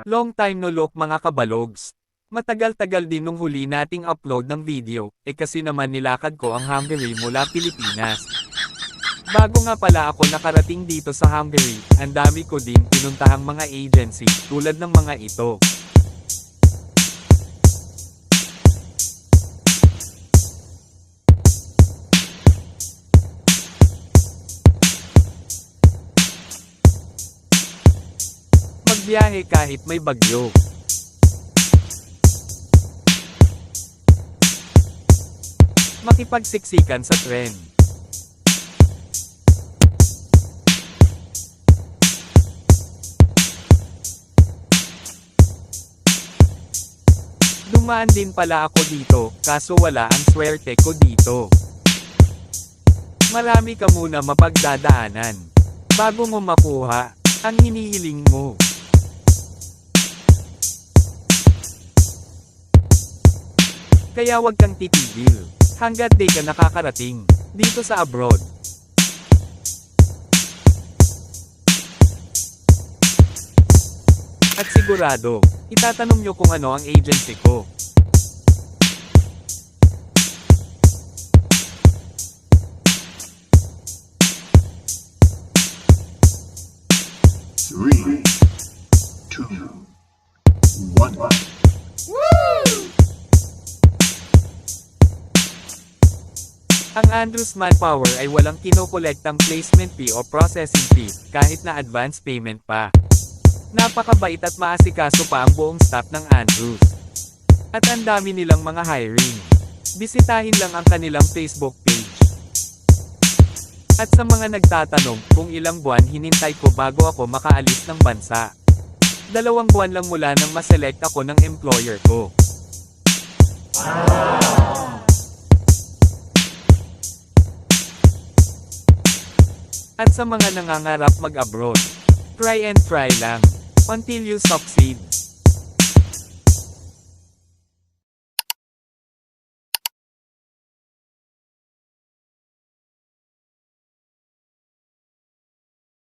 Long time no look mga kabalogs. Matagal-tagal din nung huli nating upload ng video, kasi naman nilakad ko ang Hungary mula Pilipinas. Bago nga pala ako nakarating dito sa Hungary, ang dami ko din pinuntahang mga agency, tulad ng mga ito. Magbiyahe kahit may bagyo. Makipagsiksikan sa tren. Dumaan din pala ako dito, kaso wala ang swerte ko dito. Marami ka muna mapagdadaanan bago mo makuha ang hinihiling mo. Kaya wag kang titigil hanggat di ka nakakarating dito sa abroad. At sigurado, itatanong nyo kung ano ang agency ko. Three, two, one. Ang Andrews Manpower ay walang kinokolektang placement fee o processing fee, kahit na advance payment pa. Napakabait at maasikaso pa ang buong staff ng Andrews. At ang dami nilang mga hiring. Bisitahin lang ang kanilang Facebook page. At sa mga nagtatanong kung ilang buwan hinintay ko bago ako makaalis ng bansa. 2 buwan lang mula nang maselect ako ng employer ko. At sa mga nangangarap mag-abroad, try and try lang, until you succeed.